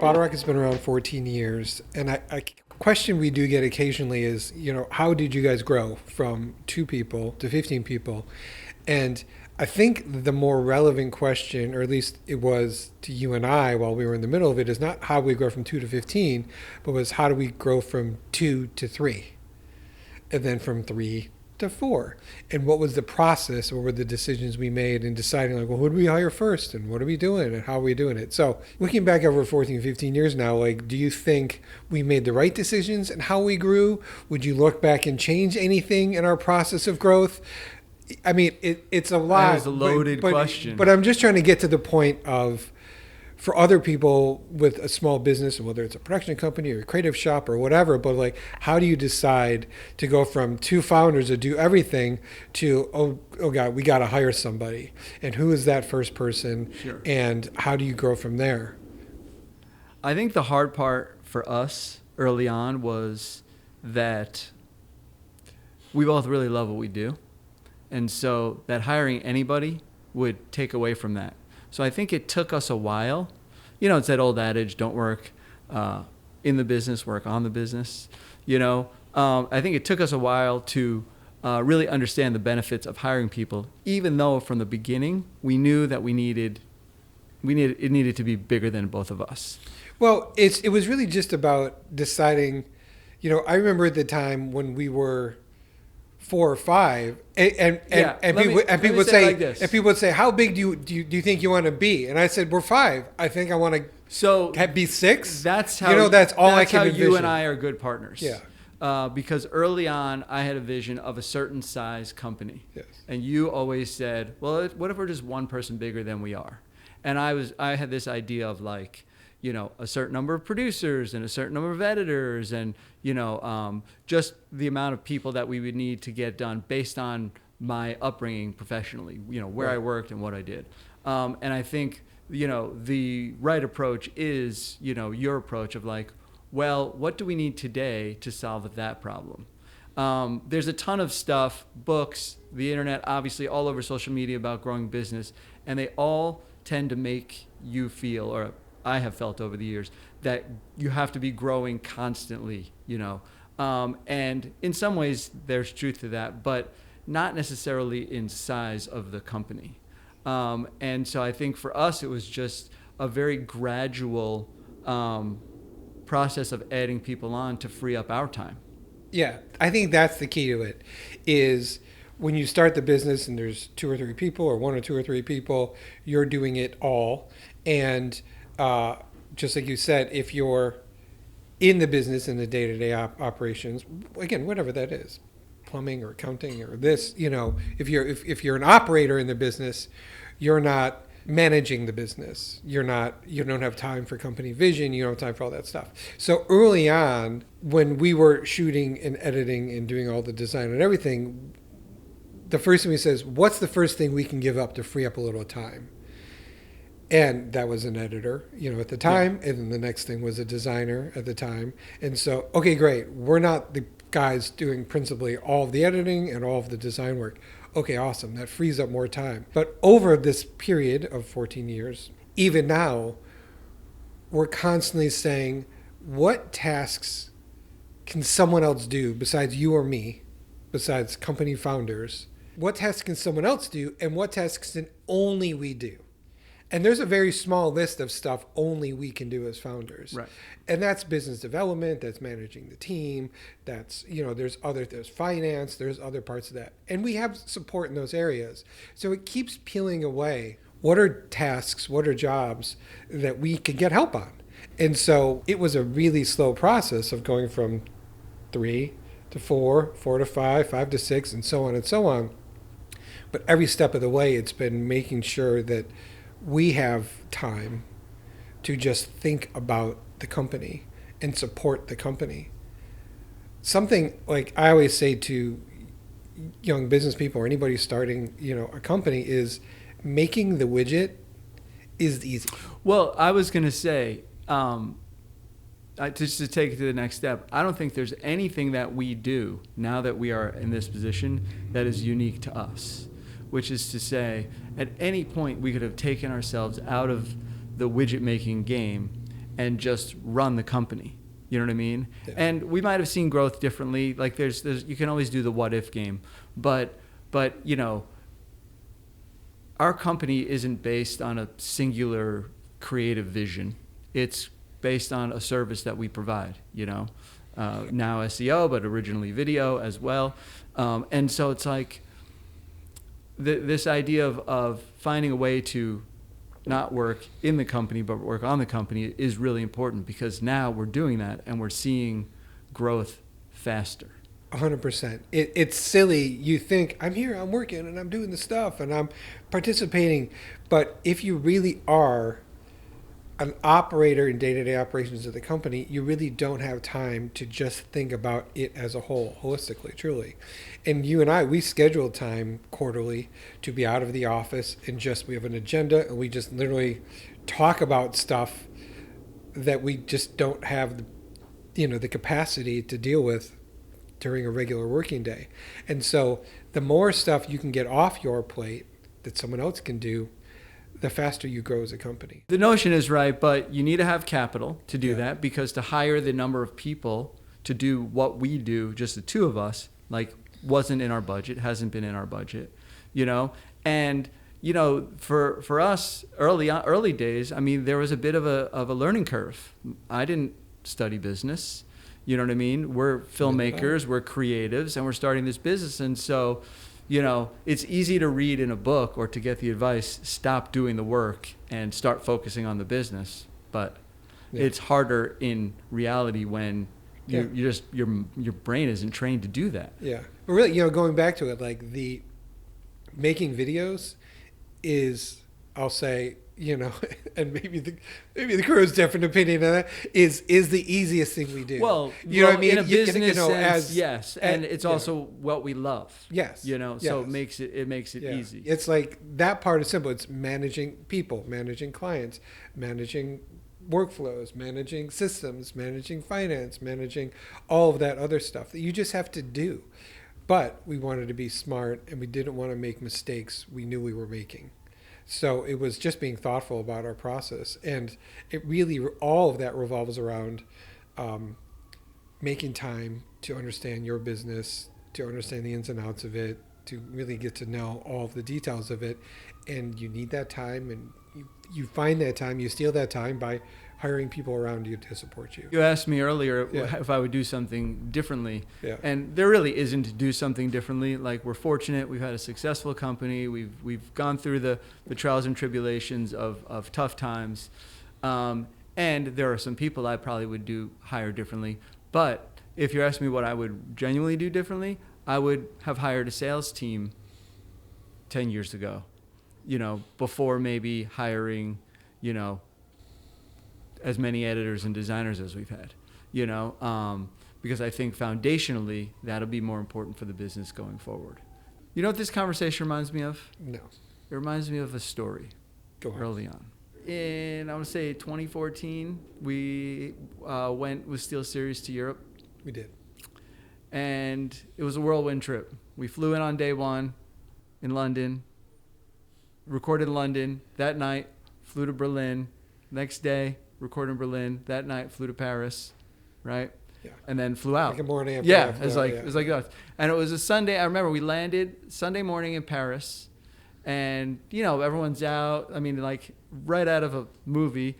BottleRock has been around 14 years, and a question we do get occasionally is, how did you guys grow from 2 people to 15 people? And I think the more relevant question, or at least it was to you and I while we were in the middle of it, is not how we grow from 2 to 15, but was how do we grow from 2 to 3, and then from 3 to 4, and what was the process, what were the decisions we made in deciding, like, well, who do we hire first, and what are we doing, and how are we doing it? So looking back over 14, 15 years now, like, do you think we made the right decisions in how we grew? Would you look back and change anything in our process of growth? I mean, it's a lot. That was a loaded question. But I'm just trying to get to the point of, for other people with a small business, whether it's a production company or a creative shop or whatever, but like, how do you decide to go from 2 founders that do everything to, oh God, we got to hire somebody? And who is that first person? Sure. And how do you grow from there? I think the hard part for us early on was that we both really love what we do. And so that hiring anybody would take away from that. So I think it took us a while. It's that old adage, don't work in the business, work on the business. I think it took us a while to really understand the benefits of hiring people, even though from the beginning we knew that it needed to be bigger than both of us. Well, it was really just about deciding, I remember at the time when we were 4 or 5, and people would say, how big do you think you want to be? And I said, we're 5. I think I want to be 6. That's how that's all I can envision. You and I are good partners. Yeah. Because early on, I had a vision of a certain size company, yes. And you always said, well, what if we're just one person bigger than we are? And I had this idea of like, a certain number of producers and a certain number of editors and, just the amount of people that we would need to get done based on my upbringing professionally, where Right. I worked and what I did. And I think, the right approach is, your approach of like, well, what do we need today to solve that problem? There's a ton of stuff, books, the internet, obviously all over social media about growing business, and they all tend to make you feel, or I have felt over the years, that you have to be growing constantly, and in some ways there's truth to that, but not necessarily in size of the company. And so I think for us, it was just a very gradual process of adding people on to free up our time. Yeah, I think that's the key to it, is when you start the business and there's 2 or 3 people, or 1 or 2 or 3 people, you're doing it all. And just like you said, if you're in the business in the day-to-day operations, again, whatever that is, plumbing or accounting or this, if you're an operator in the business, you're not managing the business. You don't have time for company vision. You don't have time for all that stuff. So early on, when we were shooting and editing and doing all the design and everything, the first thing we said is, what's the first thing we can give up to free up a little time? And that was an editor, at the time. Yeah. And then the next thing was a designer at the time. And so, okay, great. We're not the guys doing principally all of the editing and all of the design work. Okay, awesome. That frees up more time. But over this period of 14 years, even now, we're constantly saying, what tasks can someone else do besides you or me, besides company founders? What tasks can someone else do, and what tasks can only we do? And there's a very small list of stuff only we can do as founders. Right. And that's business development, that's managing the team, that's, there's finance, there's other parts of that. And we have support in those areas. So it keeps peeling away. What are tasks, what are jobs that we can get help on? And so it was a really slow process of going from 3 to 4, 4 to 5, 5 to 6, and so on and so on. But every step of the way, it's been making sure that we have time to just think about the company and support the company. Something like I always say to young business people or anybody starting, a company, is making the widget is easy. Well, I was going to say, just to take it to the next step, I don't think there's anything that we do now that we are in this position that is unique to us. Which is to say, at any point we could have taken ourselves out of the widget making game and just run the company. You know what I mean? Yeah. And we might have seen growth differently. Like there's you can always do the what if game, but you know, our company isn't based on a singular creative vision. It's based on a service that we provide, you know, now SEO, but originally video as well. And so it's like this idea of finding a way to not work in the company, but work on the company is really important, because now we're doing that and we're seeing growth faster. 100%. It's silly. You think, I'm here, I'm working, and I'm doing the stuff, and I'm participating. But if you really are an operator in day-to-day operations of the company, you really don't have time to just think about it as a whole, holistically, truly. And you and I, we schedule time quarterly to be out of the office, and just, we have an agenda, and we just literally talk about stuff that we just don't have the capacity to deal with during a regular working day. And so the more stuff you can get off your plate that someone else can do, the faster you grow as a company. The notion is right, but you need to have capital to do Yeah. that, because to hire the number of people to do what we do, just the two of us, like wasn't in our budget, hasn't been in our budget, you know? And, you know, for us early days, I mean, there was a bit of a learning curve. I didn't study business. You know what I mean? We're filmmakers, we're creatives, and we're starting this business. And so, you know, it's easy to read in a book or to get the advice, stop doing the work and start focusing on the business. But it's harder in reality when you just your brain isn't trained to do that. Yeah. But really, you know, going back to it, like the making videos is, I'll say, you know, and maybe the crew's different opinion on that, is the easiest thing we do. Well, you know what I mean? In a business you know, sense, yes, and it's also what we love. Yes. You know, so it makes it Yeah. easy. It's like that part is simple. It's managing people, managing clients, managing workflows, managing systems, managing finance, managing all of that other stuff that you just have to do. But we wanted to be smart, and we didn't want to make mistakes we knew we were making. So it was just being thoughtful about our process. And it really, all of that revolves around making time to understand your business, to understand the ins and outs of it, to really get to know all of the details of it. And you need that time, and you find that time, you steal that time by hiring people around you to support you. You asked me earlier if I would do something differently, Yeah. and there really isn't to do something differently. Like, we're fortunate, we've had a successful company, we've gone through the trials and tribulations of tough times, and there are some people I probably would hire differently. But if you're asking me what I would genuinely do differently, I would have hired a sales team 10 years ago, you know, before maybe hiring, you know, as many editors and designers as we've had, you know, because I think foundationally that'll be more important for the business going forward. You know what this conversation reminds me of? No. It reminds me of a story. Go ahead. Early on. In, I want to say 2014, we went with SteelSeries to Europe. We did. And it was a whirlwind trip. We flew in on day one in London, recorded in London that night, flew to Berlin. Next day, recorded in Berlin. That night, flew to Paris, right? Yeah. And then flew out. Like a morning after. Yeah, it was like that. And it was a Sunday. I remember we landed Sunday morning in Paris, and you know, everyone's out. I mean, like right out of a movie.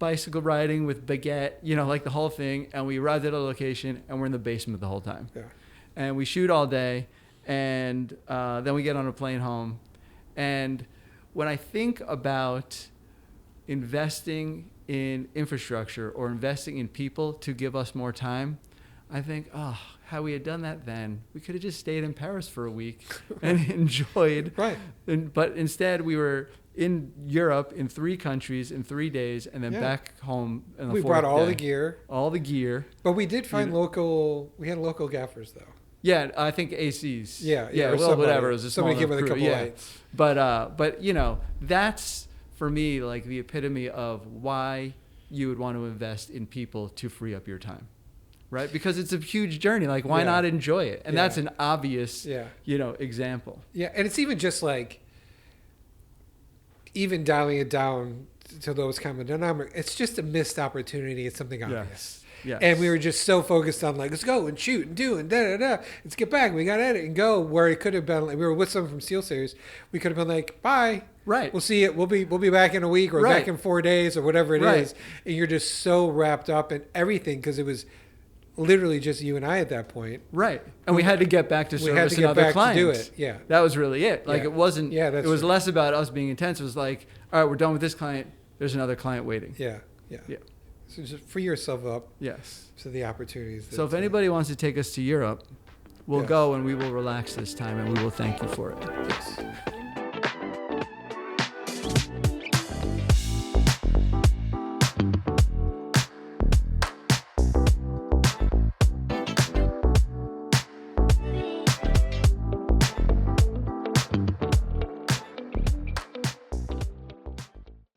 Bicycle riding with baguette, you know, like the whole thing. And we arrived at a location, and we're in the basement the whole time. Yeah. And we shoot all day, and then we get on a plane home. And when I think about investing in infrastructure or investing in people to give us more time, I think, oh, how we had done that then. We could have just stayed in Paris for a week and enjoyed. Right. But instead, we were in Europe in 3 countries in 3 days, and then back home in the 4th day. We brought all the gear. All the gear. But we did find we had local gaffers though. Yeah, I think ACs. Yeah, well, whatever. It was a small somebody gave it a crew. couple lights. But you know, that's for me like the epitome of why you would want to invest in people to free up your time, right? Because it's a huge journey. Like, why not enjoy it? And that's an obvious, you know, example. Yeah, and it's even just like even dialing it down to those kind of dynamic, it's just a missed opportunity. It's something obvious. Yes. Yes. And we were just so focused on like, let's go and shoot and do and da da da. Let's get back. We got to edit and go. Where it could have been, like, we were with someone from Steel Series. We could have been like, bye. Right. We'll see it. We'll be back in a week or Right. back in 4 days or whatever it Right. is. And you're just so wrapped up in everything because it was literally just you and I at that point. Right. And we had to get back to We had to service get another back to client. do it. Yeah. That was really it. Like Yeah. it wasn't, Yeah, that's it was true. less about us being intense. It was like, all right, we're done with this client. There's another client waiting. Yeah. Yeah. Yeah. So just free yourself up Yes. to the opportunities. So if anybody wants to take us to Europe, we'll Yes. go and we will relax this time and we will thank you for it. Yes.